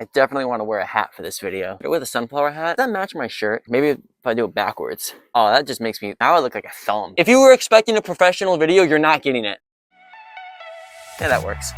I definitely want to wear a hat for this video. With a sunflower hat, does that match my shirt? Maybe if I do it backwards. Oh, that just makes me, now I look like a thumb. If you were expecting a professional video, you're not getting it. Yeah, that works.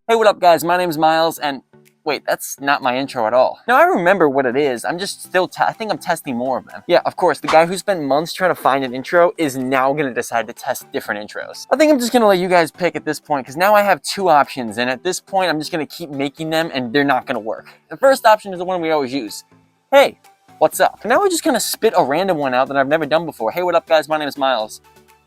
Hey, what up guys? My name is Miles and wait, that's not my intro at all. Now I remember what it is. I'm just still, I think I'm testing more of them. Yeah, of course, the guy who spent months trying to find an intro is now gonna decide to test different intros. I think I'm just gonna let you guys pick at this point because now I have two options and at this point I'm just gonna keep making them and they're not gonna work. The first option is the one we always use. Hey, what's up? Now we're just gonna spit a random one out that I've never done before. Hey, what up guys? My name is Miles.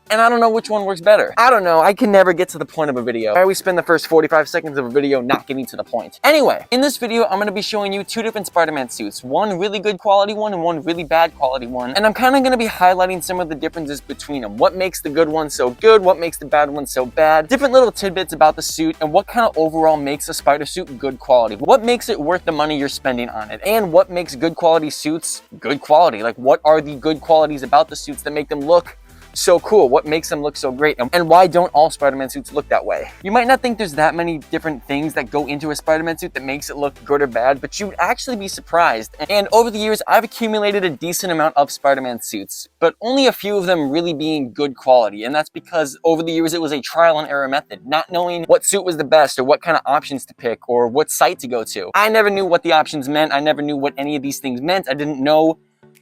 And I don't know which one works better. I don't know, I can never get to the point of a video. I always spend the first 45 seconds of a video not getting to the point. Anyway, in this video, I'm gonna be showing you two different Spider-Man suits. One really good quality one and one really bad quality one. And I'm kinda gonna be highlighting some of the differences between them. What makes the good one so good, what makes the bad one so bad, different little tidbits about the suit, and what kind of overall makes a spider suit good quality. What makes it worth the money you're spending on it, and what makes good quality suits good quality. Like what are the good qualities about the suits that make them look so cool? What makes them look so great? And why don't all Spider-Man suits look that way? You might not think there's that many different things that go into a Spider-Man suit that makes it look good or bad, but you would actually be surprised. And over the years, I've accumulated a decent amount of Spider-Man suits, but only a few of them really being good quality. And that's because over the years, it was a trial and error method, not knowing what suit was the best or what kind of options to pick or what site to go to. I never knew what the options meant. I never knew what any of these things meant. I didn't know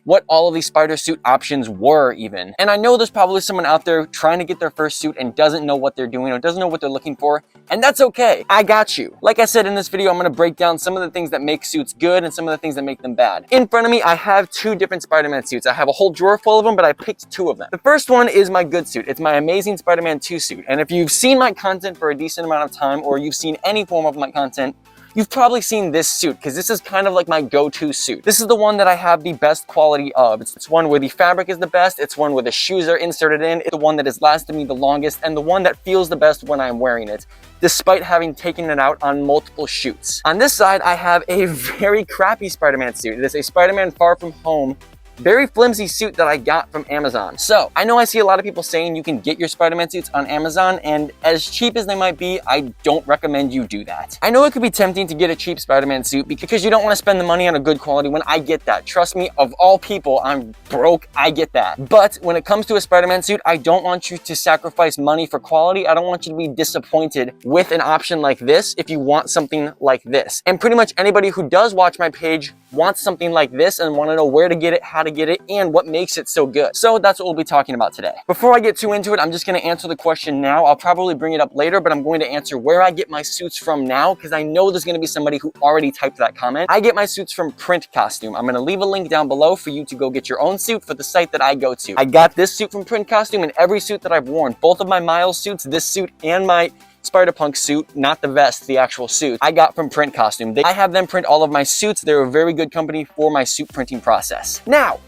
what all of these spider suit options were even. And I know there's probably someone out there trying to get their first suit and doesn't know what they're doing or doesn't know what they're looking for, and that's okay. I got you. Like I said in this video, I'm gonna break down some of the things that make suits good and some of the things that make them bad. In front of me, I have two different Spider-Man suits. I have a whole drawer full of them, but I picked two of them. The first one is my good suit. It's my Amazing Spider-Man 2 suit. And if you've seen my content for a decent amount of time, or you've seen any form of my content, you've probably seen this suit because this is kind of like my go-to suit. This is the one that I have the best quality of. It's one where the fabric is the best, it's one where the shoes are inserted in, it's the one that has lasted me the longest, and the one that feels the best when I'm wearing it, despite having taken it out on multiple shoots. On this side, I have a very crappy Spider-Man suit. It is a Spider-Man Far From Home, very flimsy suit that I got from Amazon. So I know I see a lot of people saying you can get your Spider-Man suits on Amazon, and as cheap as they might be, I don't recommend you do that. I know it could be tempting to get a cheap Spider-Man suit because you don't want to spend the money on a good quality one. I get that. Trust me, of all people, I'm broke. I get that. But when it comes to a Spider-Man suit, I don't want you to sacrifice money for quality. I don't want you to be disappointed with an option like this if you want something like this. And pretty much anybody who does watch my page wants something like this and want to know where to get it, how to get it, and what makes it so good. So that's what we'll be talking about today. Before I get too into it, I'm just going to answer the question now. I'll probably bring it up later, but I'm going to answer where I get my suits from now because I know there's going to be somebody who already typed that comment. I get my suits from Print Costume. I'm going to leave a link down below for you to go get your own suit for the site that I go to. I got this suit from Print Costume and every suit that I've worn, both of my Miles suits, this suit and my Spider-Punk suit, not the vest, the actual suit, I got from Print Costume. I have them print all of my suits. They're a very good company for my suit printing process. Now,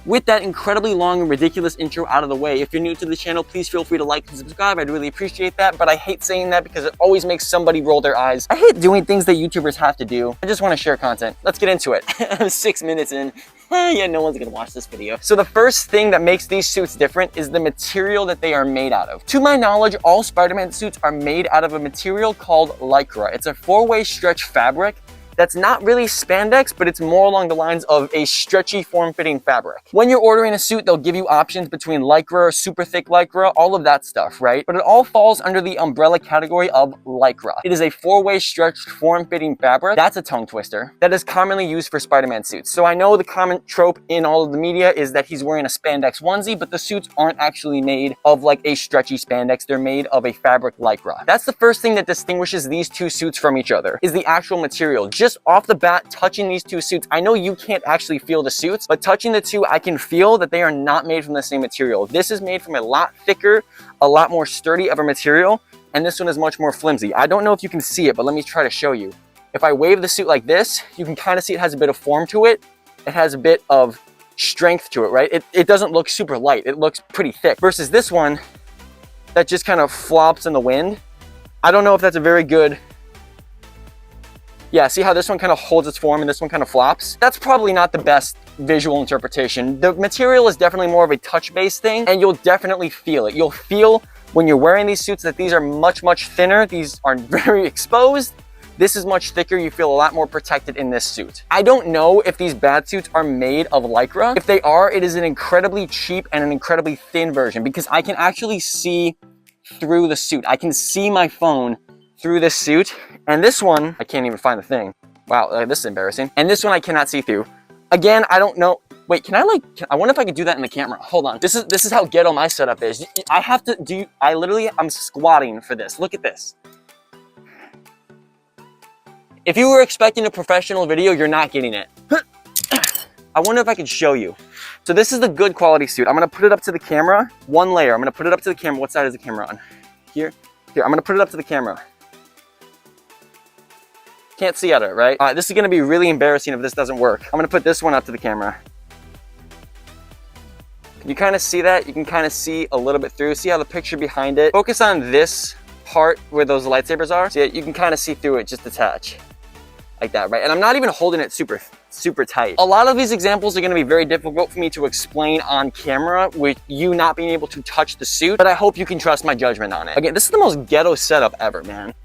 with that incredibly long and ridiculous intro out of the way, if you're new to the channel, please feel free to like and subscribe. I'd really appreciate that, but I hate saying that because it always makes somebody roll their eyes. I hate doing things that YouTubers have to do. I just want to share content. Let's get into it. I'm 6 minutes in. Yeah, no one's gonna watch this video. So the first thing that makes these suits different is the material that they are made out of. To my knowledge, all Spider-Man suits are made out of a material called Lycra. It's a 4-way stretch fabric that's not really spandex, but it's more along the lines of a stretchy, form-fitting fabric. When you're ordering a suit, they'll give you options between Lycra, super thick Lycra, all of that stuff, right? But it all falls under the umbrella category of Lycra. It is a 4-way stretched, form-fitting fabric. That's a tongue twister that is commonly used for Spider-Man suits. So I know the common trope in all of the media is that he's wearing a spandex onesie, but the suits aren't actually made of like a stretchy spandex. They're made of a fabric Lycra. That's the first thing that distinguishes these two suits from each other, is the actual material. Just off the bat, touching these two suits, I know you can't actually feel the suits, but touching the two, I can feel that they are not made from the same material. This is made from a lot thicker, a lot more sturdy of a material, and this one is much more flimsy. I don't know if you can see it, but let me try to show you. If I wave the suit like this, you can kind of see it has a bit of form to it. It has a bit of strength to it, right? It doesn't look super light. It looks pretty thick versus this one that just kind of flops in the wind. I don't know if that's a very good Yeah, see how this one kind of holds its form and this one kind of flops? That's probably not the best visual interpretation. The material is definitely more of a touch-based thing, and you'll definitely feel it. You'll feel when you're wearing these suits that these are much, much thinner. These are very exposed. This is much thicker. You feel a lot more protected in this suit. I don't know if these bat suits are made of Lycra. If they are, it is an incredibly cheap and an incredibly thin version, because I can actually see through the suit. I can see my phone through this suit, and this one, I can't even find the thing. Wow, this is embarrassing. And this one I cannot see through. Again, I don't know. Wait, can I I wonder if I could do that in the camera. Hold on. This is how ghetto my setup is. I have to do, I'm squatting for this. Look at this. If you were expecting a professional video, you're not getting it. I wonder if I could show you. So this is the good quality suit. I'm gonna put it up to the camera, one layer. I'm gonna put it up to the camera. What side is the camera on? Here, I'm gonna put it up to the camera. Can't see at it, right? This is gonna be really embarrassing if this doesn't work. I'm gonna put this one up to the camera. Can you kind of see that? You can kind of see a little bit through. See how the picture behind it? Focus on this part where those lightsabers are. See, you can kind of see through it just a touch. Like that, right? And I'm not even holding it super tight. A lot of these examples are gonna be very difficult for me to explain on camera with you not being able to touch the suit, but I hope you can trust my judgment on it. Again, this is the most ghetto setup ever, man.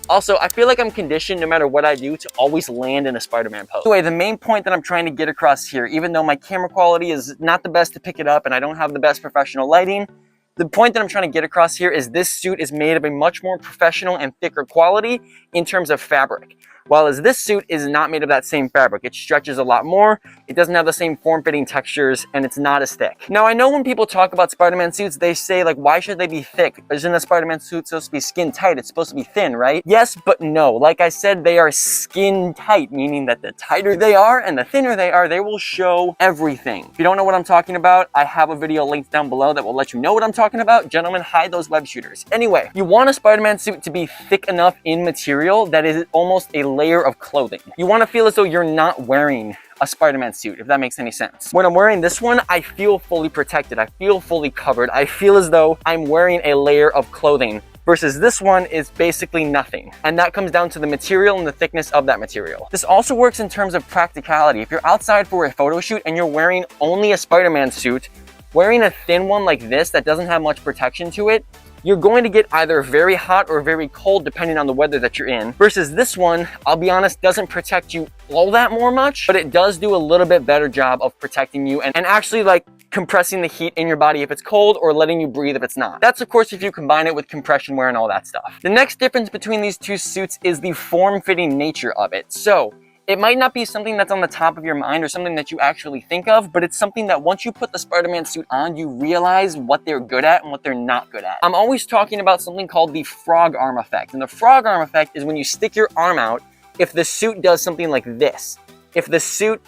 Also, I feel like I'm conditioned no matter what I do to always land in a Spider-Man pose. Anyway, the main point that I'm trying to get across here, even though my camera quality is not the best to pick it up and I don't have the best professional lighting, the point that I'm trying to get across here is this suit is made of a much more professional and thicker quality in terms of fabric. While as this suit is not made of that same fabric. It stretches a lot more, it doesn't have the same form-fitting textures, and it's not as thick. Now, I know when people talk about Spider-Man suits, they say, like, why should they be thick? Isn't a Spider-Man suit supposed to be skin tight? It's supposed to be thin, right? Yes, but no. Like I said, they are skin tight, meaning that the tighter they are and the thinner they are, they will show everything. If you don't know what I'm talking about, I have a video linked down below that will let you know what I'm talking about. Gentlemen, hide those web shooters. Anyway, you want a Spider-Man suit to be thick enough in material that is almost a layer of clothing. You want to feel as though you're not wearing a Spider-Man suit, if that makes any sense. When I'm wearing this one, I feel fully protected. I feel fully covered. I feel as though I'm wearing a layer of clothing versus this one is basically nothing. And that comes down to the material and the thickness of that material. This also works in terms of practicality. If you're outside for a photo shoot and you're wearing only a Spider-Man suit, wearing a thin one like this that doesn't have much protection to it, you're going to get either very hot or very cold depending on the weather that you're in. Versus this one, I'll be honest, doesn't protect you all that much, but it does do a little bit better job of protecting you and actually like compressing the heat in your body if it's cold or letting you breathe if it's not. That's of course if you combine it with compression wear and all that stuff. The next difference between these two suits is the form-fitting nature of it. So, it might not be something that's on the top of your mind or something that you actually think of, but it's something that once you put the Spider-Man suit on, you realize what they're good at and what they're not good at. I'm always talking about something called the frog arm effect. And the frog arm effect is when you stick your arm out, if the suit does something like this. If the suit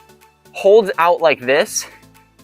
holds out like this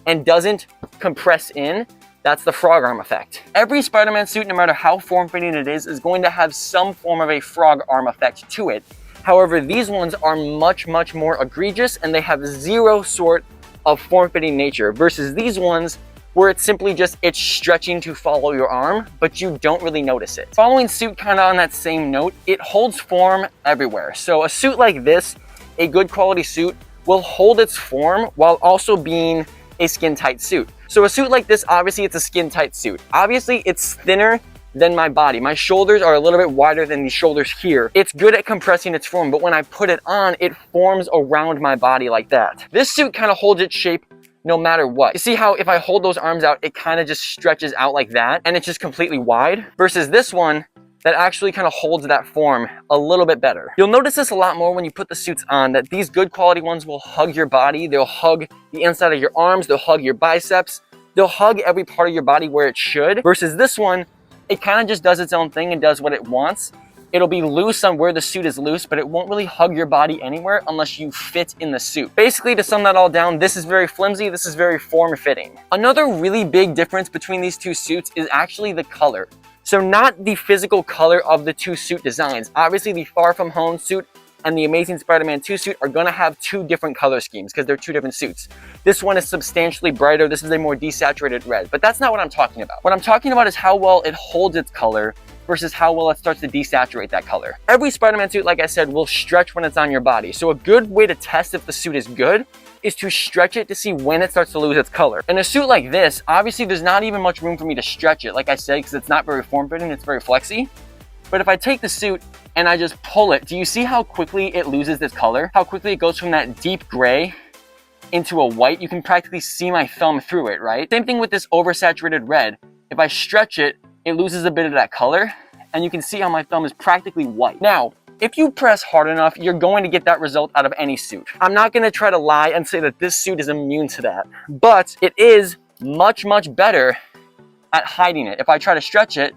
and doesn't compress in, that's the frog arm effect. Every Spider-Man suit, no matter how form-fitting it is going to have some form of a frog arm effect to it. However, these ones are much more egregious and they have zero sort of form-fitting nature versus these ones where it's simply just, it's stretching to follow your arm, but you don't really notice it. Following suit kind of on that same note, it holds form everywhere. So a suit like this, a good quality suit, will hold its form while also being a skin-tight suit. So a suit like this, obviously it's a skin-tight suit. Obviously it's thinner than my body. My shoulders are a little bit wider than these shoulders here. It's good at compressing its form, but when I put it on, it forms around my body like that. This suit kind of holds its shape no matter what. You see how if I hold those arms out, it kind of just stretches out like that, and it's just completely wide? Versus this one, that actually kind of holds that form a little bit better. You'll notice this a lot more when you put the suits on, that these good quality ones will hug your body, they'll hug the inside of your arms, they'll hug your biceps, they'll hug every part of your body where it should. Versus this one, it kind of just does its own thing and does what it wants. It'll be loose on where the suit is loose, but it won't really hug your body anywhere unless you fit in the suit. Basically, to sum that all down, this is very flimsy, this is very form-fitting. Another really big difference between these two suits is actually the color. So not the physical color of the two suit designs. Obviously, the Far From Home suit and the Amazing Spider-Man 2 suit are gonna have two different color schemes because they're two different suits. This one is substantially brighter, this is a more desaturated red, but that's not what I'm talking about. What I'm talking about is how well it holds its color versus how well it starts to desaturate that color. Every Spider-Man suit, like I said, will stretch when it's on your body. So a good way to test if the suit is good is to stretch it to see when it starts to lose its color. In a suit like this, obviously there's not even much room for me to stretch it, like I said, because it's not very form-fitting, it's very flexy. But if I take the suit and I just pull it, do you see how quickly it loses this color? How quickly it goes from that deep gray into a white? You can practically see my thumb through it, right? Same thing with this oversaturated red. If I stretch it, it loses a bit of that color, and you can see how my thumb is practically white. Now, if you press hard enough, you're going to get that result out of any suit. I'm not gonna try to lie and say that this suit is immune to that, but it is much, much better at hiding it. If I try to stretch it,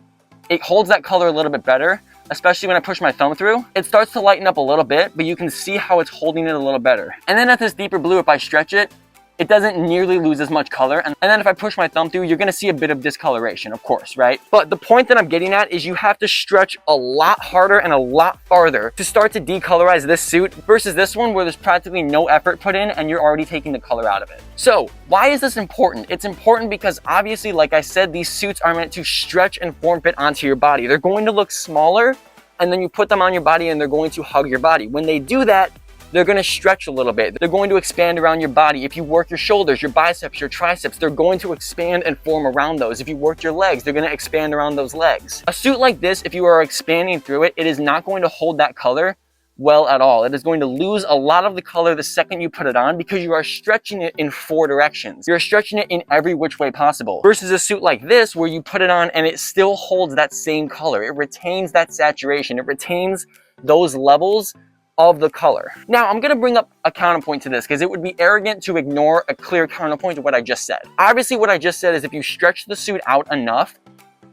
it holds that color a little bit better, especially when I push my thumb through. It starts to lighten up a little bit, but you can see how it's holding it a little better. And then at this deeper blue, if I stretch it, it doesn't nearly lose as much color. And then if I push my thumb through, you're gonna see a bit of discoloration, of course, right? But the point that I'm getting at is you have to stretch a lot harder and a lot farther to start to decolorize this suit versus this one where there's practically no effort put in and you're already taking the color out of it. So why is this important? It's important because obviously, like I said, these suits are meant to stretch and form fit onto your body. They're going to look smaller, and then you put them on your body and they're going to hug your body. When they do that, they're going to stretch a little bit. They're going to expand around your body. If you work your shoulders, your biceps, your triceps, they're going to expand and form around those. If you work your legs, they're going to expand around those legs. A suit like this, if you are expanding through it, it is not going to hold that color well at all. It is going to lose a lot of the color the second you put it on because you are stretching it in 4 directions. You're stretching it in every which way possible. Versus a suit like this where you put it on and it still holds that same color. It retains that saturation. It retains those levels of the color. Now, I'm gonna bring up a counterpoint to this because it would be arrogant to ignore a clear counterpoint to what I just said. Obviously, what I just said is if you stretch the suit out enough,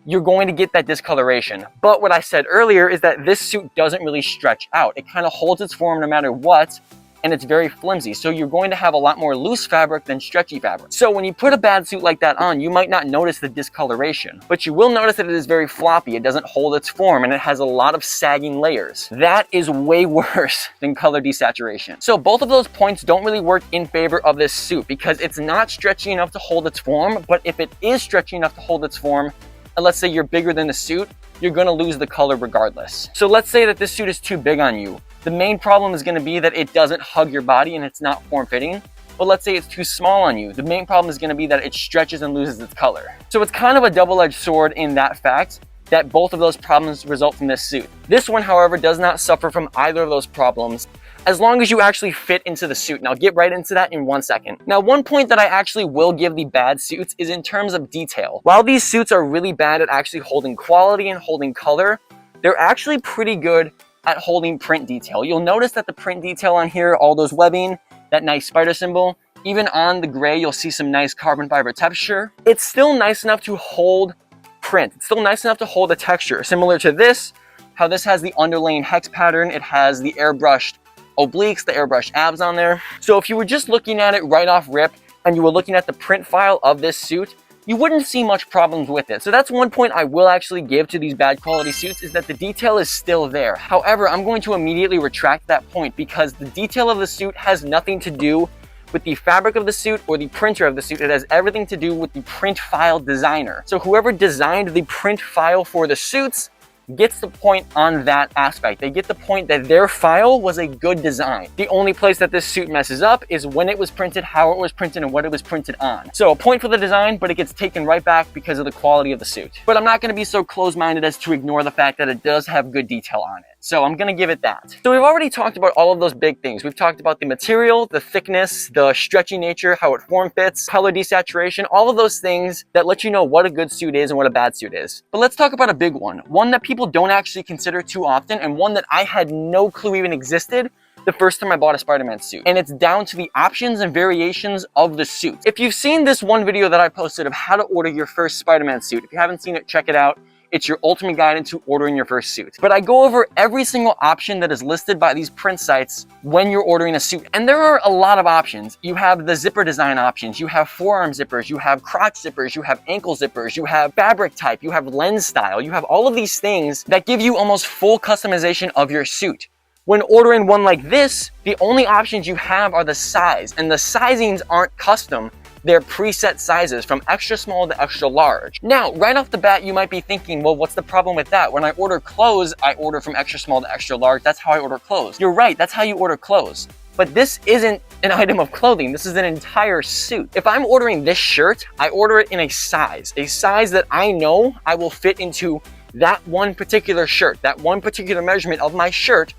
you're going to get that discoloration. But what I said earlier is that this suit doesn't really stretch out. It kind of holds its form no matter what, and it's very flimsy. So you're going to have a lot more loose fabric than stretchy fabric. So when you put a bad suit like that on, you might not notice the discoloration, but you will notice that it is very floppy. It doesn't hold its form and it has a lot of sagging layers. That is way worse than color desaturation. So both of those points don't really work in favor of this suit because it's not stretchy enough to hold its form, but if it is stretchy enough to hold its form, and let's say you're bigger than the suit, you're gonna lose the color regardless. So let's say that this suit is too big on you. The main problem is gonna be that it doesn't hug your body and it's not form-fitting. But let's say it's too small on you. The main problem is gonna be that it stretches and loses its color. So it's kind of a double-edged sword in that fact that both of those problems result from this suit. This one, however, does not suffer from either of those problems as long as you actually fit into the suit. And I'll get right into that in 1 second. Now, one point that I actually will give the bad suits is in terms of detail. While these suits are really bad at actually holding quality and holding color, they're actually pretty good at holding print detail. You'll notice that the print detail on here, all those webbing, that nice spider symbol, even on the gray, you'll see some nice carbon fiber texture. It's still nice enough to hold print. It's still nice enough to hold a texture. Similar to this, how this has the underlaying hex pattern, it has the airbrushed obliques, the airbrushed abs on there. So if you were just looking at it right off rip and you were looking at the print file of this suit, you wouldn't see much problems with it. So that's one point I will actually give to these bad quality suits is that the detail is still there. However, I'm going to immediately retract that point because the detail of the suit has nothing to do with the fabric of the suit or the printer of the suit. It has everything to do with the print file designer. So whoever designed the print file for the suits gets the point on that aspect. They get the point that their file was a good design. The only place that this suit messes up is when it was printed, how it was printed, and what it was printed on. So a point for the design, but it gets taken right back because of the quality of the suit. But I'm not going to be so close-minded as to ignore the fact that it does have good detail on it. So I'm going to give it that. So we've already talked about all of those big things. We've talked about the material, the thickness, the stretchy nature, how it form fits, color desaturation, all of those things that let you know what a good suit is and what a bad suit is. But let's talk about a big one that people don't actually consider too often, and one that I had no clue even existed the first time I bought a Spider-Man suit. And it's down to the options and variations of the suit. If you've seen this one video that I posted of how to order your first Spider-Man suit, if you haven't seen it, check it out. It's your ultimate guide into ordering your first suit. But I go over every single option that is listed by these print sites when you're ordering a suit. And there are a lot of options. You have the zipper design options, you have forearm zippers, you have crotch zippers, you have ankle zippers, you have fabric type, you have lens style, you have all of these things that give you almost full customization of your suit. When ordering one like this, the only options you have are the size, and the sizings aren't custom. They're preset sizes from extra small to extra large. Now, right off the bat, you might be thinking, well, what's the problem with that? When I order clothes, I order from extra small to extra large. That's how I order clothes. You're right, that's how you order clothes. But this isn't an item of clothing. This is an entire suit. If I'm ordering this shirt, I order it in a size that I know I will fit into that one particular shirt, that one particular measurement of my shirt.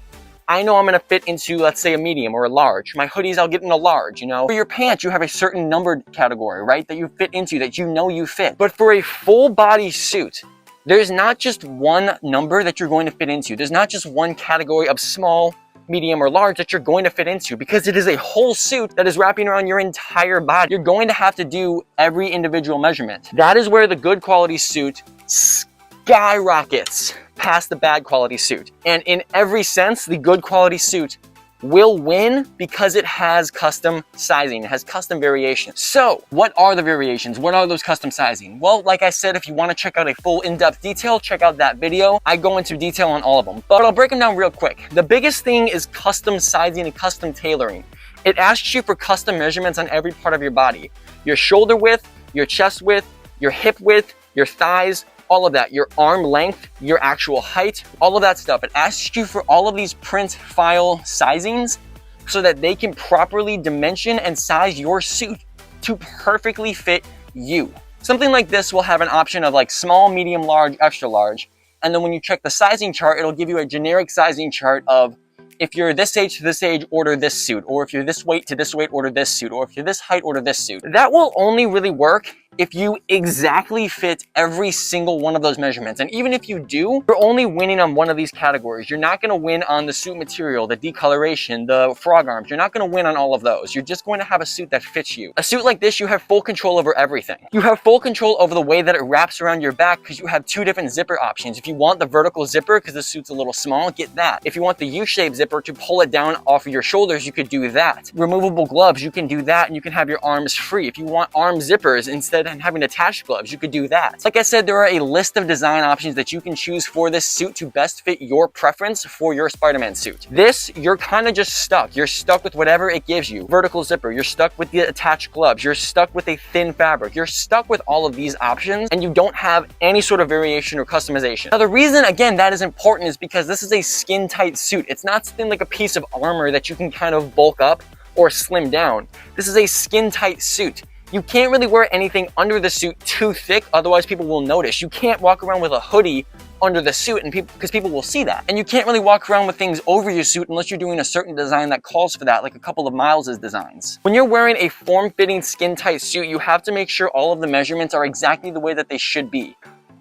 I know I'm gonna fit into, let's say, a medium or a large. My hoodies, I'll get in a large, you know? For your pants, you have a certain numbered category, right? That you fit into, that you know you fit. But for a full body suit, there's not just one number that you're going to fit into. There's not just one category of small, medium, or large that you're going to fit into, because it is a whole suit that is wrapping around your entire body. You're going to have to do every individual measurement. That is where the good quality suit skyrockets past the bad quality suit. And in every sense, the good quality suit will win because it has custom sizing, it has custom variation. So what are the variations? What are those custom sizing? Well, like I said, if you want to check out a full in-depth detail, check out that video. I go into detail on all of them, but I'll break them down real quick. The biggest thing is custom sizing and custom tailoring. It asks you for custom measurements on every part of your body. Your shoulder width, your chest width, your hip width, your thighs, all of that, your arm length, your actual height, all of that stuff. It asks you for all of these print file sizings so that they can properly dimension and size your suit to perfectly fit you. Something like this will have an option of like small, medium, large, extra large. And then when you check the sizing chart, it'll give you a generic sizing chart of if you're this age to this age, order this suit. Or if you're this weight to this weight, order this suit. Or if you're this height, order this suit. That will only really work if you exactly fit every single one of those measurements. And even if you do, you're only winning on one of these categories. You're not gonna win on the suit material, the decoloration, the frog arms. You're not gonna win on all of those. You're just going to have a suit that fits you. A suit like this, you have full control over everything. You have full control over the way that it wraps around your back because you have two different zipper options. If you want the vertical zipper because the suit's a little small, get that. If you want the U-shaped zipper to pull it down off of your shoulders, you could do that. Removable gloves, you can do that, and you can have your arms free. If you want arm zippers instead of having attached gloves, you could do that. Like I said, there are a list of design options that you can choose for this suit to best fit your preference for your Spider-Man suit. This, you're kind of just stuck. You're stuck with whatever it gives you. Vertical zipper, you're stuck with the attached gloves, you're stuck with a thin fabric, you're stuck with all of these options, and you don't have any sort of variation or customization. Now, the reason, again, that is important is because this is a skin-tight suit. It's not something like a piece of armor that you can kind of bulk up or slim down. This is a skin-tight suit. You can't really wear anything under the suit too thick, otherwise people will notice. You can't walk around with a hoodie under the suit and because people will see that. And you can't really walk around with things over your suit unless you're doing a certain design that calls for that, like a couple of Miles's designs. When you're wearing a form-fitting skin-tight suit, you have to make sure all of the measurements are exactly the way that they should be.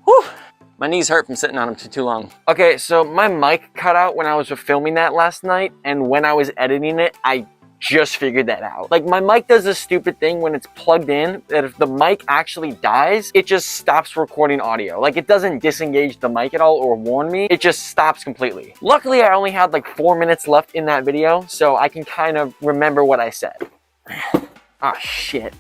Whew. My knees hurt from sitting on them too long. Okay, so my mic cut out when I was filming that last night, and when I was editing it, I just figured that out. Like, my mic does this stupid thing when it's plugged in, that if the mic actually dies, it just stops recording audio. Like, it doesn't disengage the mic at all or warn me, it just stops completely. Luckily, I only had like 4 minutes left in that video, so I can kind of remember what I said. Ah, shit.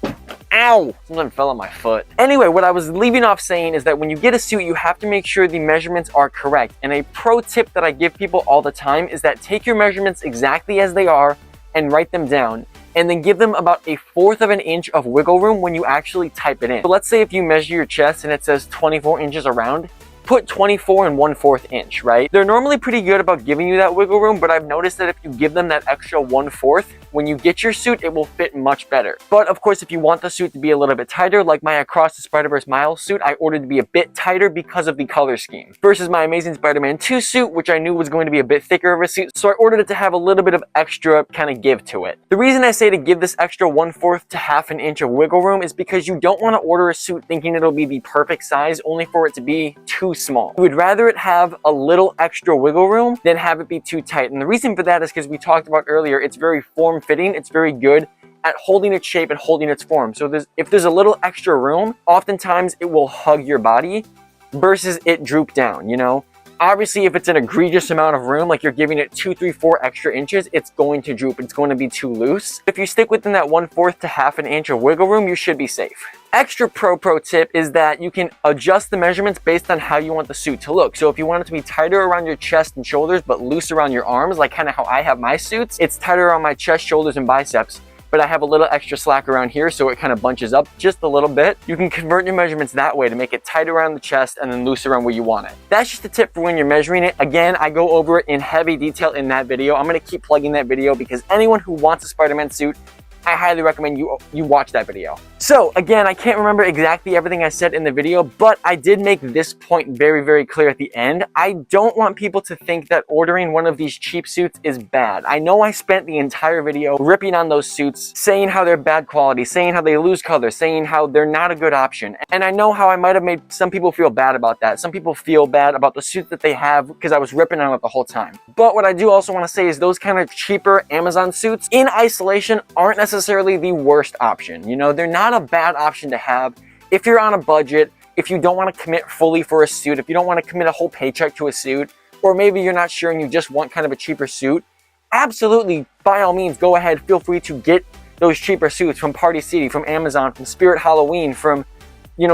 Ow! Something fell on my foot. Anyway, what I was leaving off saying is that when you get a suit, you have to make sure the measurements are correct. And a pro tip that I give people all the time is that take your measurements exactly as they are and write them down, and then give them about 1/4 of an inch of wiggle room when you actually type it in. So let's say if you measure your chest and it says 24 inches around, put 24 and 1/4 inch, right? They're normally pretty good about giving you that wiggle room, but I've noticed that if you give them that extra 1/4, when you get your suit, it will fit much better. But of course, if you want the suit to be a little bit tighter, like my Across the Spider-Verse Miles suit, I ordered to be a bit tighter because of the color scheme. Versus my Amazing Spider-Man 2 suit, which I knew was going to be a bit thicker of a suit, so I ordered it to have a little bit of extra kind of give to it. The reason I say to give this extra 1/4 to 1/2 an inch of wiggle room is because you don't want to order a suit thinking it'll be the perfect size only for it to be too small. You would rather it have a little extra wiggle room than have it be too tight. And the reason for that is because we talked about earlier, it's very form-fitting, it's very good at holding its shape and holding its form. So if there's a little extra room, oftentimes it will hug your body versus it droop down, you know? Obviously, if it's an egregious amount of room, like you're giving it 2, 3, 4 extra inches, it's going to droop. It's going to be too loose. If you stick within that 1/4 to 1/2 an inch of wiggle room, you should be safe. Extra pro tip is that you can adjust the measurements based on how you want the suit to look. So if you want it to be tighter around your chest and shoulders, but loose around your arms, like kind of how I have my suits, it's tighter around my chest, shoulders, and biceps. but I have a little extra slack around here, so it kind of bunches up just a little bit. You can convert your measurements that way to make it tight around the chest and then loose around where you want it. That's just a tip for when you're measuring it. Again, I go over it in heavy detail in that video. I'm gonna keep plugging that video because anyone who wants a Spider-Man suit, I highly recommend you watch that video. So again, I can't remember exactly everything I said in the video, but I did make this point very, very clear at the end. I don't want people to think that ordering one of these cheap suits is bad. I know I spent the entire video ripping on those suits, saying how they're bad quality, saying how they lose color, saying how they're not a good option. And I know how I might have made some people feel bad about that. Some people feel bad about the suit that they have because I was ripping on it the whole time. But what I do also want to say is those kind of cheaper Amazon suits in isolation aren't necessarily the worst option. You know, they're not a bad option to have if you're on a budget, if you don't want to commit fully for a suit, if you don't want to commit a whole paycheck to a suit, or maybe you're not sure and you just want kind of a cheaper suit. Absolutely, by all means, go ahead, feel free to get those cheaper suits from Party City, from Amazon, from Spirit Halloween, from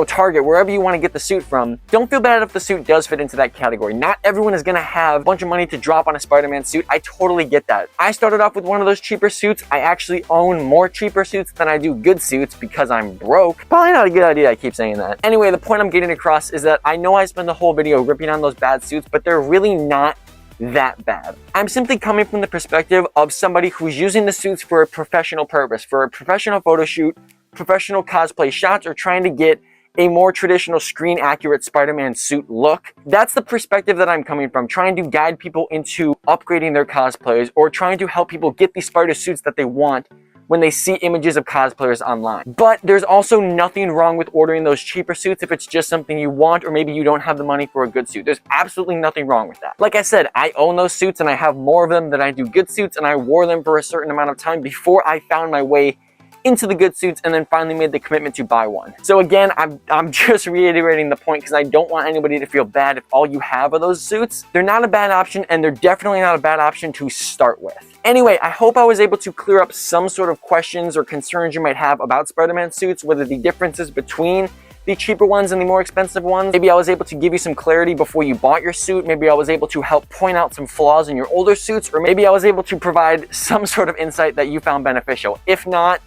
Target, wherever you want to get the suit from. Don't feel bad if the suit does fit into that category. Not everyone is going to have a bunch of money to drop on a Spider-Man suit. I totally get that. I started off with one of those cheaper suits. I actually own more cheaper suits than I do good suits because I'm broke. Probably not a good idea I keep saying that. Anyway, the point I'm getting across is that I know I spent the whole video ripping on those bad suits, but they're really not that bad. I'm simply coming from the perspective of somebody who's using the suits for a professional purpose, for a professional photo shoot, professional cosplay shots, or trying to get a more traditional screen accurate Spider-Man suit look. That's the perspective that I'm coming from, trying to guide people into upgrading their cosplays or trying to help people get the Spider suits that they want when they see images of cosplayers online. But there's also nothing wrong with ordering those cheaper suits if it's just something you want, or maybe you don't have the money for a good suit. There's absolutely nothing wrong with that. Like I said, I own those suits and I have more of them than I do good suits, and I wore them for a certain amount of time before I found my way into the good suits and then finally made the commitment to buy one. So again, I'm just reiterating the point because I don't want anybody to feel bad if all you have are those suits. They're not a bad option, and they're definitely not a bad option to start with. Anyway, I hope I was able to clear up some sort of questions or concerns you might have about Spider-Man suits, whether the differences between the cheaper ones and the more expensive ones. Maybe I was able to give you some clarity before you bought your suit. Maybe I was able to help point out some flaws in your older suits, or maybe I was able to provide some sort of insight that you found beneficial. If not,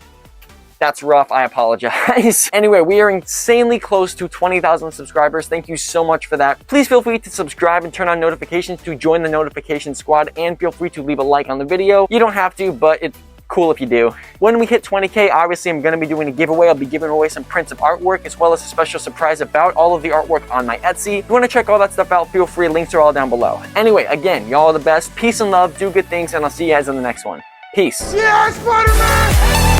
that's rough, I apologize. Anyway, we are insanely close to 20,000 subscribers. Thank you so much for that. Please feel free to subscribe and turn on notifications to join the notification squad, and feel free to leave a like on the video. You don't have to, but it's cool if you do. When we hit 20K, obviously I'm going to be doing a giveaway. I'll be giving away some prints of artwork, as well as a special surprise about all of the artwork on my Etsy. If you want to check all that stuff out, feel free. Links are all down below. Anyway, again, y'all are the best. Peace and love, do good things, and I'll see you guys in the next one. Peace. Yeah, Spider-Man!